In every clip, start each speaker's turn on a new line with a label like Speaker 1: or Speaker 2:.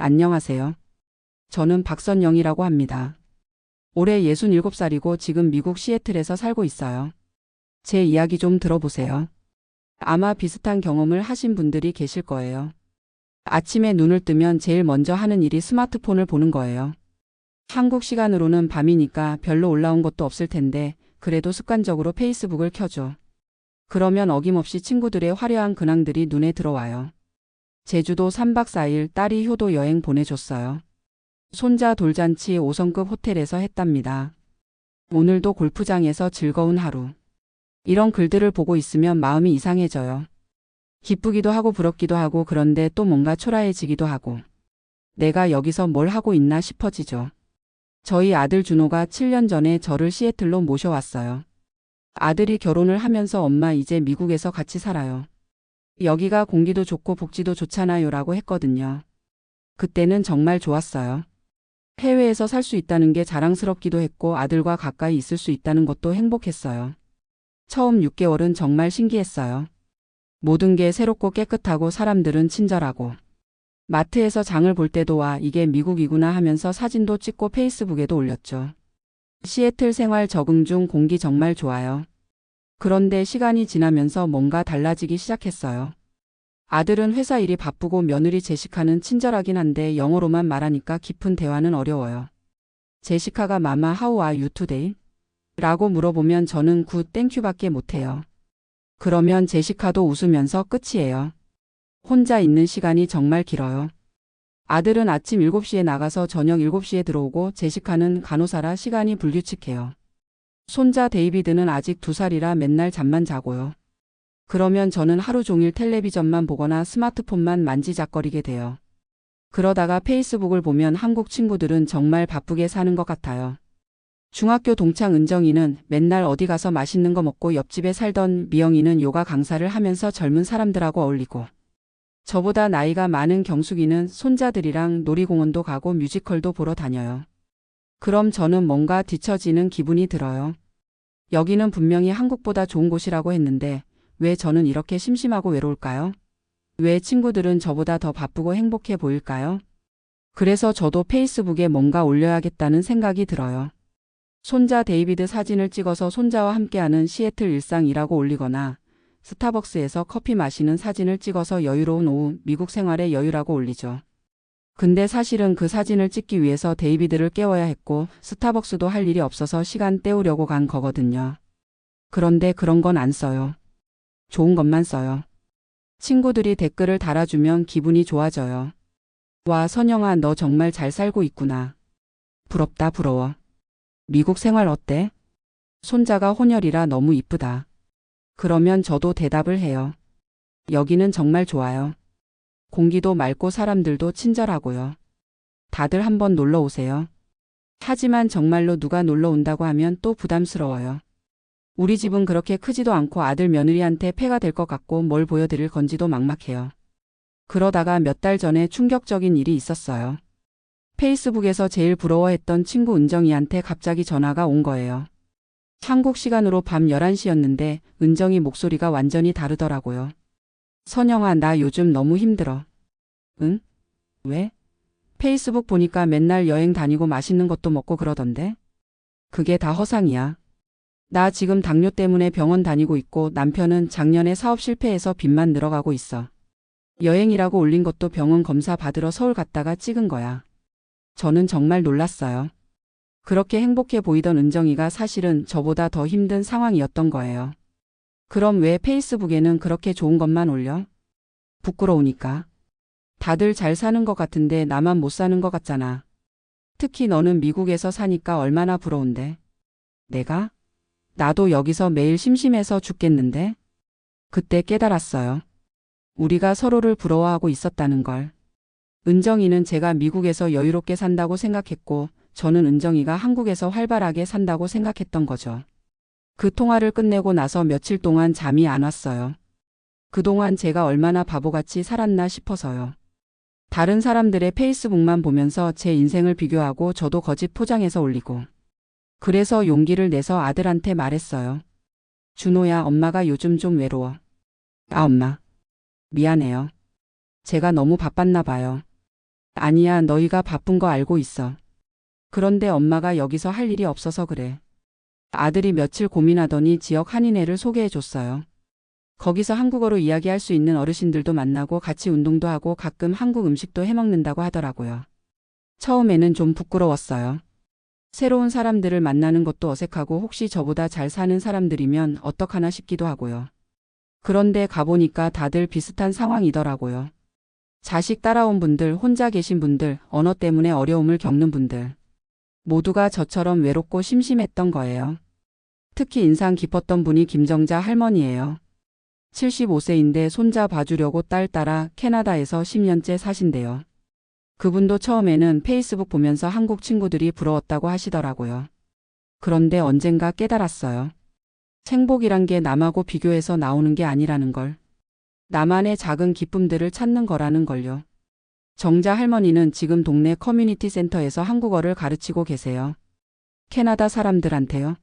Speaker 1: 안녕하세요. 저는 박선영이라고 합니다. 올해 67살이고 지금 미국 시애틀에서 살고 있어요. 제 이야기 좀 들어보세요. 아마 비슷한 경험을 하신 분들이 계실 거예요. 아침에 눈을 뜨면 제일 먼저 하는 일이 스마트폰을 보는 거예요. 한국 시간으로는 밤이니까 별로 올라온 것도 없을 텐데 그래도 습관적으로 페이스북을 켜죠. 그러면 어김없이 친구들의 화려한 근황들이 눈에 들어와요. 제주도 3박 4일 딸이 효도 여행 보내줬어요. 손자 돌잔치 5성급 호텔에서 했답니다. 오늘도 골프장에서 즐거운 하루. 이런 글들을 보고 있으면 마음이 이상해져요. 기쁘기도 하고 부럽기도 하고 그런데 또 뭔가 초라해지기도 하고. 내가 여기서 뭘 하고 있나 싶어지죠. 저희 아들 준호가 7년 전에 저를 시애틀로 모셔왔어요. 아들이 결혼을 하면서 엄마 이제 미국에서 같이 살아요. 여기가 공기도 좋고 복지도 좋잖아요 라고 했거든요. 그때는 정말 좋았어요. 해외에서 살 수 있다는 게 자랑스럽기도 했고 아들과 가까이 있을 수 있다는 것도 행복했어요. 처음 6개월은 정말 신기했어요. 모든 게 새롭고 깨끗하고 사람들은 친절하고. 마트에서 장을 볼 때도 와 이게 미국이구나 하면서 사진도 찍고 페이스북에도 올렸죠. 시애틀 생활 적응 중 공기 정말 좋아요. 그런데 시간이 지나면서 뭔가 달라지기 시작했어요. 아들은 회사 일이 바쁘고 며느리 제시카는 친절하긴 한데 영어로만 말하니까 깊은 대화는 어려워요. 제시카가 마마 how are you today? 라고 물어보면 저는 굿 땡큐밖에 못해요. 그러면 제시카도 웃으면서 끝이에요. 혼자 있는 시간이 정말 길어요. 아들은 아침 7시에 나가서 저녁 7시에 들어오고 제시카는 간호사라 시간이 불규칙해요. 손자 데이비드는 아직 2살이라 맨날 잠만 자고요. 그러면 저는 하루 종일 텔레비전만 보거나 스마트폰만 만지작거리게 돼요. 그러다가 페이스북을 보면 한국 친구들은 정말 바쁘게 사는 것 같아요. 중학교 동창 은정이는 맨날 어디 가서 맛있는 거 먹고 옆집에 살던 미영이는 요가 강사를 하면서 젊은 사람들하고 어울리고 저보다 나이가 많은 경숙이는 손자들이랑 놀이공원도 가고 뮤지컬도 보러 다녀요. 그럼 저는 뭔가 뒤처지는 기분이 들어요. 여기는 분명히 한국보다 좋은 곳이라고 했는데 왜 저는 이렇게 심심하고 외로울까요? 왜 친구들은 저보다 더 바쁘고 행복해 보일까요? 그래서 저도 페이스북에 뭔가 올려야겠다는 생각이 들어요. 손자 데이비드 사진을 찍어서 손자와 함께하는 시애틀 일상이라고 올리거나 스타벅스에서 커피 마시는 사진을 찍어서 여유로운 오후 미국 생활의 여유라고 올리죠. 근데 사실은 그 사진을 찍기 위해서 데이비드를 깨워야 했고 스타벅스도 할 일이 없어서 시간 때우려고 간 거거든요. 그런데 그런 건 안 써요. 좋은 것만 써요. 친구들이 댓글을 달아주면 기분이 좋아져요. 와, 선영아, 너 정말 잘 살고 있구나. 부럽다, 부러워. 미국 생활 어때? 손자가 혼혈이라 너무 이쁘다. 그러면 저도 대답을 해요. 여기는 정말 좋아요. 공기도 맑고 사람들도 친절하고요. 다들 한번 놀러 오세요. 하지만 정말로 누가 놀러 온다고 하면 또 부담스러워요. 우리 집은 그렇게 크지도 않고 아들 며느리한테 폐가 될 것 같고 뭘 보여드릴 건지도 막막해요. 그러다가 몇 달 전에 충격적인 일이 있었어요. 페이스북에서 제일 부러워했던 친구 은정이한테 갑자기 전화가 온 거예요. 한국 시간으로 밤 11시였는데 은정이 목소리가 완전히 다르더라고요. 선영아, 나 요즘 너무 힘들어. 응? 왜? 페이스북 보니까 맨날 여행 다니고 맛있는 것도 먹고 그러던데? 그게 다 허상이야. 나 지금 당뇨 때문에 병원 다니고 있고 남편은 작년에 사업 실패해서 빚만 늘어가고 있어. 여행이라고 올린 것도 병원 검사 받으러 서울 갔다가 찍은 거야. 저는 정말 놀랐어요. 그렇게 행복해 보이던 은정이가 사실은 저보다 더 힘든 상황이었던 거예요. 그럼 왜 페이스북에는 그렇게 좋은 것만 올려? 부끄러우니까. 다들 잘 사는 것 같은데 나만 못 사는 것 같잖아. 특히 너는 미국에서 사니까 얼마나 부러운데. 내가? 나도 여기서 매일 심심해서 죽겠는데? 그때 깨달았어요. 우리가 서로를 부러워하고 있었다는 걸. 은정이는 제가 미국에서 여유롭게 산다고 생각했고 저는 은정이가 한국에서 활발하게 산다고 생각했던 거죠. 그 통화를 끝내고 나서 며칠 동안 잠이 안 왔어요. 그동안 제가 얼마나 바보같이 살았나 싶어서요. 다른 사람들의 페이스북만 보면서 제 인생을 비교하고 저도 거짓 포장해서 올리고. 그래서 용기를 내서 아들한테 말했어요. 준호야, 엄마가 요즘 좀 외로워. 아, 엄마. 미안해요. 제가 너무 바빴나 봐요. 아니야, 너희가 바쁜 거 알고 있어. 그런데 엄마가 여기서 할 일이 없어서 그래. 아들이 며칠 고민하더니 지역 한인회를 소개해 줬어요. 거기서 한국어로 이야기할 수 있는 어르신들도 만나고 같이 운동도 하고 가끔 한국 음식도 해먹는다고 하더라고요. 처음에는 좀 부끄러웠어요. 새로운 사람들을 만나는 것도 어색하고 혹시 저보다 잘 사는 사람들이면 어떡하나 싶기도 하고요. 그런데 가보니까 다들 비슷한 상황이더라고요. 자식 따라온 분들, 혼자 계신 분들, 언어 때문에 어려움을 겪는 분들. 모두가 저처럼 외롭고 심심했던 거예요. 특히 인상 깊었던 분이 김정자 할머니예요. 75세인데 손자 봐주려고 딸 따라 캐나다에서 10년째 사신대요. 그분도 처음에는 페이스북 보면서 한국 친구들이 부러웠다고 하시더라고요. 그런데 언젠가 깨달았어요. 행복이란 게 남하고 비교해서 나오는 게 아니라는 걸. 나만의 작은 기쁨들을 찾는 거라는 걸요. 정자 할머니는 지금 동네 커뮤니티 센터에서 한국어를 가르치고 계세요. 캐나다 사람들한테요.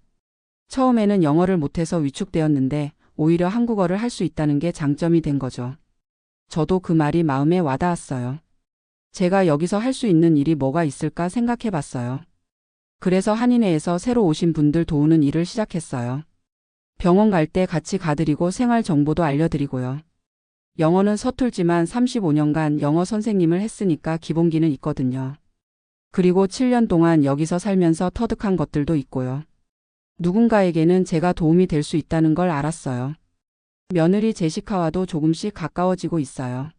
Speaker 1: 처음에는 영어를 못해서 위축되었는데 오히려 한국어를 할 수 있다는 게 장점이 된 거죠. 저도 그 말이 마음에 와닿았어요. 제가 여기서 할 수 있는 일이 뭐가 있을까 생각해 봤어요. 그래서 한인회에서 새로 오신 분들 도우는 일을 시작했어요. 병원 갈 때 같이 가드리고 생활 정보도 알려드리고요. 영어는 서툴지만 35년간 영어 선생님을 했으니까 기본기는 있거든요. 그리고 7년 동안 여기서 살면서 터득한 것들도 있고요. 누군가에게는 제가 도움이 될 수 있다는 걸 알았어요. 며느리 제시카와도 조금씩 가까워지고 있어요.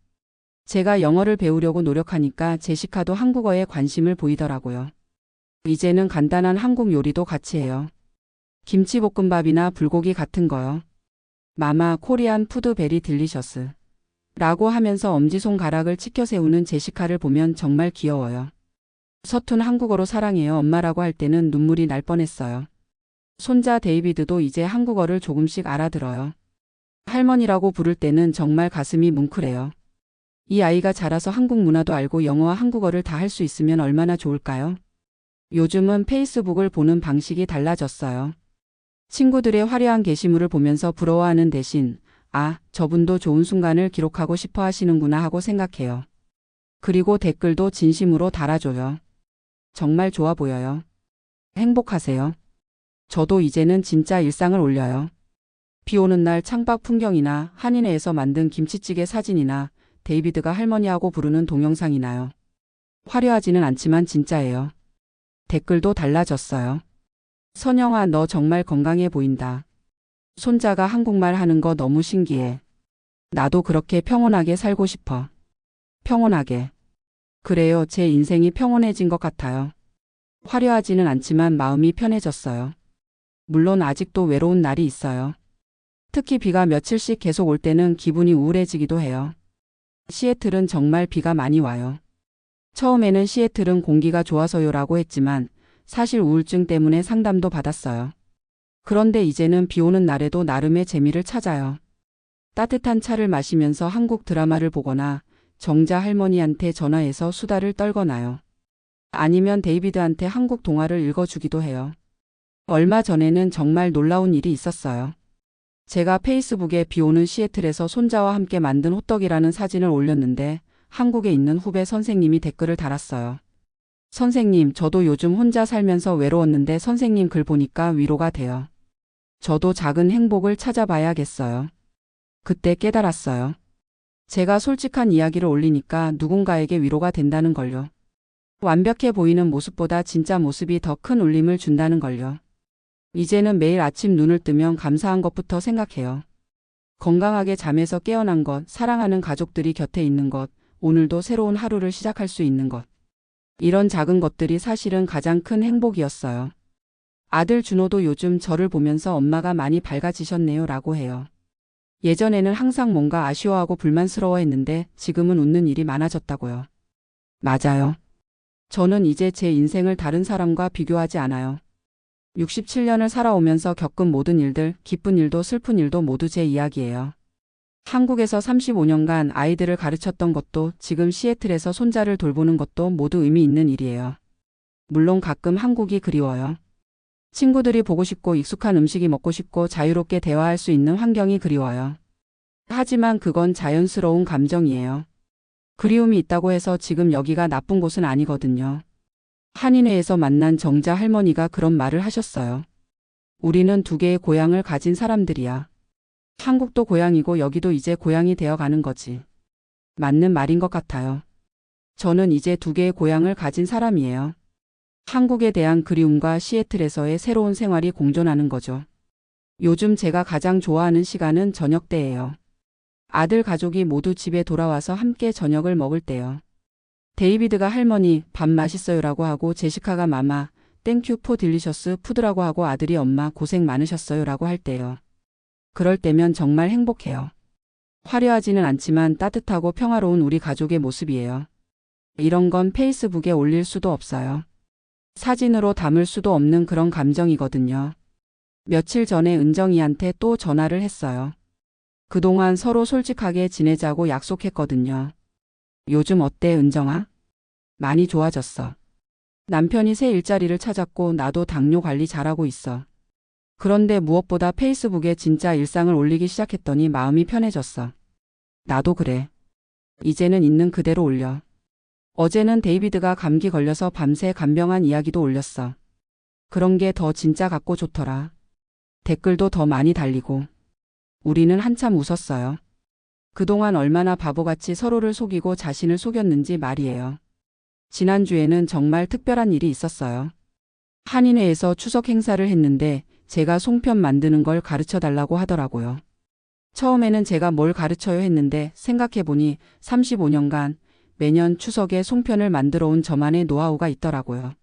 Speaker 1: 제가 영어를 배우려고 노력하니까 제시카도 한국어에 관심을 보이더라고요. 이제는 간단한 한국 요리도 같이 해요. 김치볶음밥이나 불고기 같은 거요. 마마 코리안 푸드 베리 딜리셔스 라고 하면서 엄지손가락을 치켜 세우는 제시카를 보면 정말 귀여워요. 서툰 한국어로 사랑해요 엄마라고 할 때는 눈물이 날 뻔했어요. 손자 데이비드도 이제 한국어를 조금씩 알아들어요. 할머니라고 부를 때는 정말 가슴이 뭉클해요. 이 아이가 자라서 한국 문화도 알고 영어와 한국어를 다 할 수 있으면 얼마나 좋을까요? 요즘은 페이스북을 보는 방식이 달라졌어요. 친구들의 화려한 게시물을 보면서 부러워하는 대신 아, 저분도 좋은 순간을 기록하고 싶어 하시는구나 하고 생각해요. 그리고 댓글도 진심으로 달아줘요. 정말 좋아 보여요. 행복하세요. 저도 이제는 진짜 일상을 올려요. 비 오는 날 창밖 풍경이나 한인회에서 만든 김치찌개 사진이나 데이비드가 할머니하고 부르는 동영상이나요. 화려하지는 않지만 진짜예요. 댓글도 달라졌어요. 선영아, 너 정말 건강해 보인다. 손자가 한국말 하는 거 너무 신기해. 나도 그렇게 평온하게 살고 싶어. 평온하게. 그래요, 제 인생이 평온해진 것 같아요. 화려하지는 않지만 마음이 편해졌어요. 물론 아직도 외로운 날이 있어요. 특히 비가 며칠씩 계속 올 때는 기분이 우울해지기도 해요. 시애틀은 정말 비가 많이 와요. 처음에는 시애틀은 공기가 좋아서요라고 했지만 사실 우울증 때문에 상담도 받았어요. 그런데 이제는 비 오는 날에도 나름의 재미를 찾아요. 따뜻한 차를 마시면서 한국 드라마를 보거나 정자 할머니한테 전화해서 수다를 떨거나요. 아니면 데이비드한테 한국 동화를 읽어주기도 해요. 얼마 전에는 정말 놀라운 일이 있었어요. 제가 페이스북에 비 오는 시애틀에서 손자와 함께 만든 호떡이라는 사진을 올렸는데 한국에 있는 후배 선생님이 댓글을 달았어요. 선생님, 저도 요즘 혼자 살면서 외로웠는데 선생님 글 보니까 위로가 돼요. 저도 작은 행복을 찾아봐야겠어요. 그때 깨달았어요. 제가 솔직한 이야기를 올리니까 누군가에게 위로가 된다는 걸요. 완벽해 보이는 모습보다 진짜 모습이 더 큰 울림을 준다는 걸요. 이제는 매일 아침 눈을 뜨면 감사한 것부터 생각해요. 건강하게 잠에서 깨어난 것, 사랑하는 가족들이 곁에 있는 것, 오늘도 새로운 하루를 시작할 수 있는 것. 이런 작은 것들이 사실은 가장 큰 행복이었어요. 아들 준호도 요즘 저를 보면서 엄마가 많이 밝아지셨네요 라고 해요. 예전에는 항상 뭔가 아쉬워하고 불만스러워했는데 지금은 웃는 일이 많아졌다고요. 맞아요. 저는 이제 제 인생을 다른 사람과 비교하지 않아요. 67년을 살아오면서 겪은 모든 일들, 기쁜 일도 슬픈 일도 모두 제 이야기예요. 한국에서 35년간 아이들을 가르쳤던 것도 지금 시애틀에서 손자를 돌보는 것도 모두 의미 있는 일이에요. 물론 가끔 한국이 그리워요. 친구들이 보고 싶고 익숙한 음식이 먹고 싶고 자유롭게 대화할 수 있는 환경이 그리워요. 하지만 그건 자연스러운 감정이에요. 그리움이 있다고 해서 지금 여기가 나쁜 곳은 아니거든요. 한인회에서 만난 정자 할머니가 그런 말을 하셨어요. 우리는 두 개의 고향을 가진 사람들이야. 한국도 고향이고 여기도 이제 고향이 되어 가는 거지. 맞는 말인 것 같아요. 저는 이제 두 개의 고향을 가진 사람이에요. 한국에 대한 그리움과 시애틀에서의 새로운 생활이 공존하는 거죠. 요즘 제가 가장 좋아하는 시간은 저녁 때예요. 아들 가족이 모두 집에 돌아와서 함께 저녁을 먹을 때요. 데이비드가 할머니 밥 맛있어요라고 하고 제시카가 마마 땡큐 포 딜리셔스 푸드라고 하고 아들이 엄마 고생 많으셨어요라고 할 때요. 그럴 때면 정말 행복해요. 화려하지는 않지만 따뜻하고 평화로운 우리 가족의 모습이에요. 이런 건 페이스북에 올릴 수도 없어요. 사진으로 담을 수도 없는 그런 감정이거든요. 며칠 전에 은정이한테 또 전화를 했어요. 그동안 서로 솔직하게 지내자고 약속했거든요. 요즘 어때, 은정아? 많이 좋아졌어. 남편이 새 일자리를 찾았고 나도 당뇨 관리 잘하고 있어. 그런데 무엇보다 페이스북에 진짜 일상을 올리기 시작했더니 마음이 편해졌어. 나도 그래. 이제는 있는 그대로 올려. 어제는 데이비드가 감기 걸려서 밤새 간병한 이야기도 올렸어. 그런 게 더 진짜 같고 좋더라. 댓글도 더 많이 달리고. 우리는 한참 웃었어요. 그동안 얼마나 바보같이 서로를 속이고 자신을 속였는지 말이에요. 지난주에는 정말 특별한 일이 있었어요. 한인회에서 추석 행사를 했는데 제가 송편 만드는 걸 가르쳐 달라고 하더라고요. 처음에는 제가 뭘 가르쳐요 했는데 생각해보니 35년간 매년 추석에 송편을 만들어 온 저만의 노하우가 있더라고요.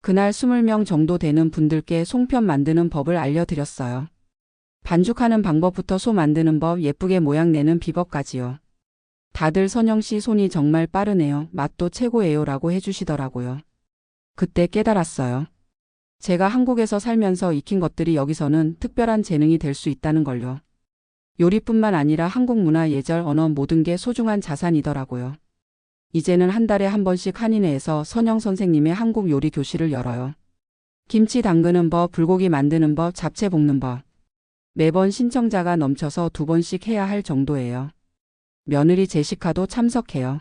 Speaker 1: 그날 20명 정도 되는 분들께 송편 만드는 법을 알려드렸어요. 반죽하는 방법부터 소 만드는 법, 예쁘게 모양 내는 비법까지요. 다들 선영씨 손이 정말 빠르네요. 맛도 최고예요 라고 해주시더라고요. 그때 깨달았어요. 제가 한국에서 살면서 익힌 것들이 여기서는 특별한 재능이 될 수 있다는 걸요. 요리뿐만 아니라 한국 문화, 예절, 언어 모든 게 소중한 자산이더라고요. 이제는 한 달에 한 번씩 한인회에서 선영 선생님의 한국 요리 교실을 열어요. 김치 담그는 법, 불고기 만드는 법, 잡채 볶는 법. 매번 신청자가 넘쳐서 2번씩 해야 할 정도예요. 며느리 제시카도 참석해요.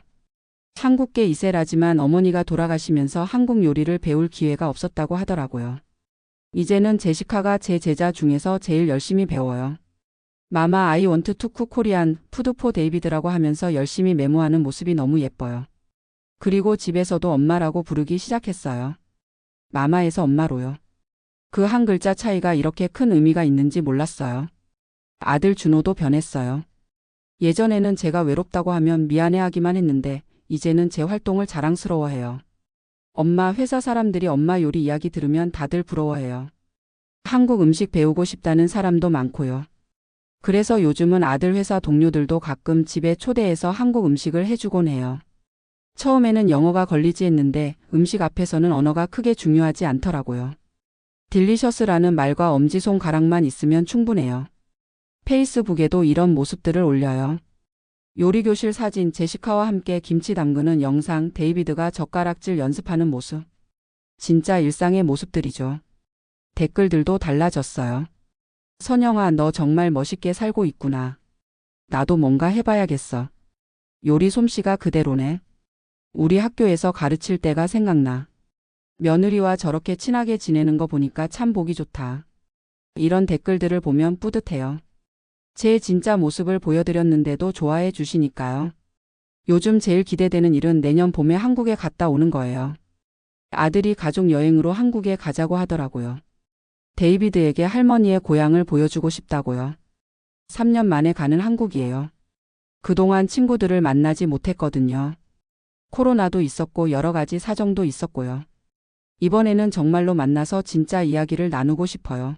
Speaker 1: 한국계 이세라지만 어머니가 돌아가시면서 한국 요리를 배울 기회가 없었다고 하더라고요. 이제는 제시카가 제 제자 중에서 제일 열심히 배워요. 마마 아이 원트 투 쿠 코리안 푸드 포 데이비드라고 하면서 열심히 메모하는 모습이 너무 예뻐요. 그리고 집에서도 엄마라고 부르기 시작했어요. 마마에서 엄마로요. 그 한 글자 차이가 이렇게 큰 의미가 있는지 몰랐어요. 아들 준호도 변했어요. 예전에는 제가 외롭다고 하면 미안해하기만 했는데 이제는 제 활동을 자랑스러워해요. 엄마 회사 사람들이 엄마 요리 이야기 들으면 다들 부러워해요. 한국 음식 배우고 싶다는 사람도 많고요. 그래서 요즘은 아들 회사 동료들도 가끔 집에 초대해서 한국 음식을 해주곤 해요. 처음에는 영어가 걸리지 했는데 음식 앞에서는 언어가 크게 중요하지 않더라고요. 딜리셔스라는 말과 엄지손가락만 있으면 충분해요. 페이스북에도 이런 모습들을 올려요. 요리교실 사진, 제시카와 함께 김치 담그는 영상, 데이비드가 젓가락질 연습하는 모습. 진짜 일상의 모습들이죠. 댓글들도 달라졌어요. 선영아, 너 정말 멋있게 살고 있구나. 나도 뭔가 해봐야겠어. 요리 솜씨가 그대로네. 우리 학교에서 가르칠 때가 생각나. 며느리와 저렇게 친하게 지내는 거 보니까 참 보기 좋다. 이런 댓글들을 보면 뿌듯해요. 제 진짜 모습을 보여드렸는데도 좋아해 주시니까요. 요즘 제일 기대되는 일은 내년 봄에 한국에 갔다 오는 거예요. 아들이 가족 여행으로 한국에 가자고 하더라고요. 데이비드에게 할머니의 고향을 보여주고 싶다고요. 3년 만에 가는 한국이에요. 그동안 친구들을 만나지 못했거든요. 코로나도 있었고 여러 가지 사정도 있었고요. 이번에는 정말로 만나서 진짜 이야기를 나누고 싶어요.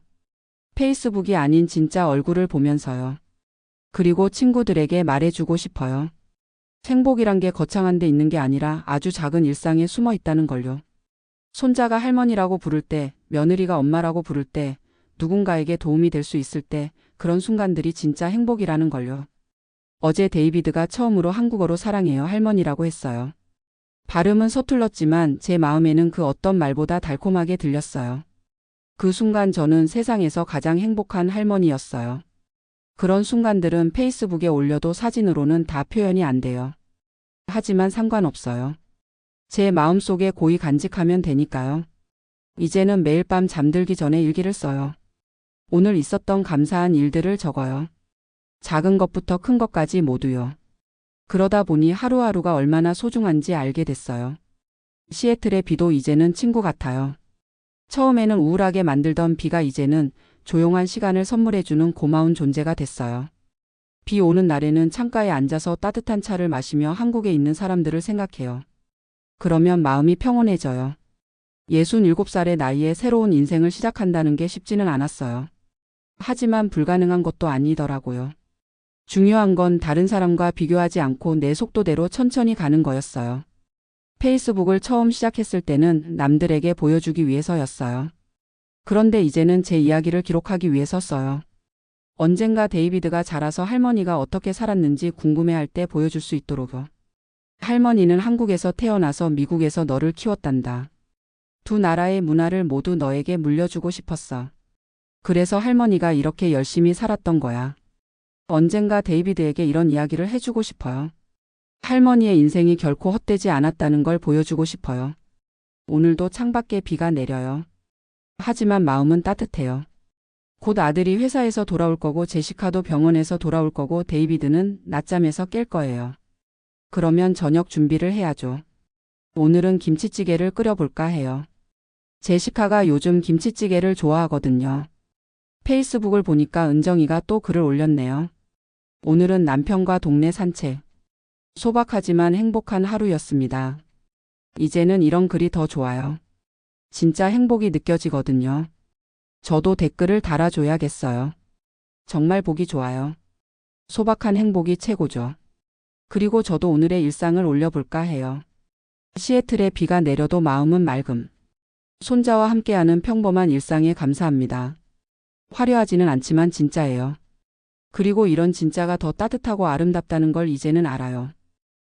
Speaker 1: 페이스북이 아닌 진짜 얼굴을 보면서요. 그리고 친구들에게 말해주고 싶어요. 행복이란 게 거창한 데 있는 게 아니라 아주 작은 일상에 숨어 있다는 걸요. 손자가 할머니라고 부를 때, 며느리가 엄마라고 부를 때, 누군가에게 도움이 될 수 있을 때 그런 순간들이 진짜 행복이라는 걸요. 어제 데이비드가 처음으로 한국어로 사랑해요 할머니라고 했어요. 발음은 서툴렀지만 제 마음에는 그 어떤 말보다 달콤하게 들렸어요. 그 순간 저는 세상에서 가장 행복한 할머니였어요. 그런 순간들은 페이스북에 올려도 사진으로는 다 표현이 안 돼요. 하지만 상관없어요. 제 마음속에 고이 간직하면 되니까요. 이제는 매일 밤 잠들기 전에 일기를 써요. 오늘 있었던 감사한 일들을 적어요. 작은 것부터 큰 것까지 모두요. 그러다 보니 하루하루가 얼마나 소중한지 알게 됐어요. 시애틀의 비도 이제는 친구 같아요. 처음에는 우울하게 만들던 비가 이제는 조용한 시간을 선물해주는 고마운 존재가 됐어요. 비 오는 날에는 창가에 앉아서 따뜻한 차를 마시며 한국에 있는 사람들을 생각해요. 그러면 마음이 평온해져요. 67살의 나이에 새로운 인생을 시작한다는 게 쉽지는 않았어요. 하지만 불가능한 것도 아니더라고요. 중요한 건 다른 사람과 비교하지 않고 내 속도대로 천천히 가는 거였어요. 페이스북을 처음 시작했을 때는 남들에게 보여주기 위해서였어요. 그런데 이제는 제 이야기를 기록하기 위해서 써요. 언젠가 데이비드가 자라서 할머니가 어떻게 살았는지 궁금해할 때 보여줄 수 있도록요. 할머니는 한국에서 태어나서 미국에서 너를 키웠단다. 두 나라의 문화를 모두 너에게 물려주고 싶었어. 그래서 할머니가 이렇게 열심히 살았던 거야. 언젠가 데이비드에게 이런 이야기를 해주고 싶어요. 할머니의 인생이 결코 헛되지 않았다는 걸 보여주고 싶어요. 오늘도 창밖에 비가 내려요. 하지만 마음은 따뜻해요. 곧 아들이 회사에서 돌아올 거고 제시카도 병원에서 돌아올 거고 데이비드는 낮잠에서 깰 거예요. 그러면 저녁 준비를 해야죠. 오늘은 김치찌개를 끓여볼까 해요. 제시카가 요즘 김치찌개를 좋아하거든요. 페이스북을 보니까 은정이가 또 글을 올렸네요. 오늘은 남편과 동네 산책. 소박하지만 행복한 하루였습니다. 이제는 이런 글이 더 좋아요. 진짜 행복이 느껴지거든요. 저도 댓글을 달아줘야겠어요. 정말 보기 좋아요. 소박한 행복이 최고죠. 그리고 저도 오늘의 일상을 올려볼까 해요. 시애틀에 비가 내려도 마음은 맑음. 손자와 함께하는 평범한 일상에 감사합니다. 화려하지는 않지만 진짜예요. 그리고 이런 진짜가 더 따뜻하고 아름답다는 걸 이제는 알아요.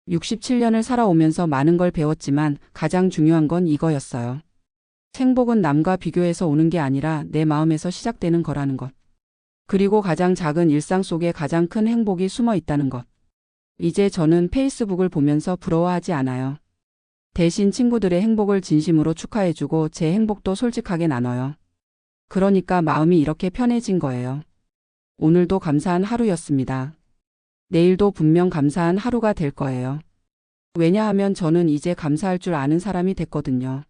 Speaker 1: 67년을 살아오면서 많은 걸 배웠지만 가장 중요한 건 이거였어요. 행복은 남과 비교해서 오는 게 아니라 내 마음에서 시작되는 거라는 것. 그리고 가장 작은 일상 속에 가장 큰 행복이 숨어 있다는 것. 이제 저는 페이스북을 보면서 부러워하지 않아요. 대신 친구들의 행복을 진심으로 축하해주고 제 행복도 솔직하게 나눠요. 그러니까 마음이 이렇게 편해진 거예요. 오늘도 감사한 하루였습니다. 내일도 분명 감사한 하루가 될 거예요. 왜냐하면 저는 이제 감사할 줄 아는 사람이 됐거든요.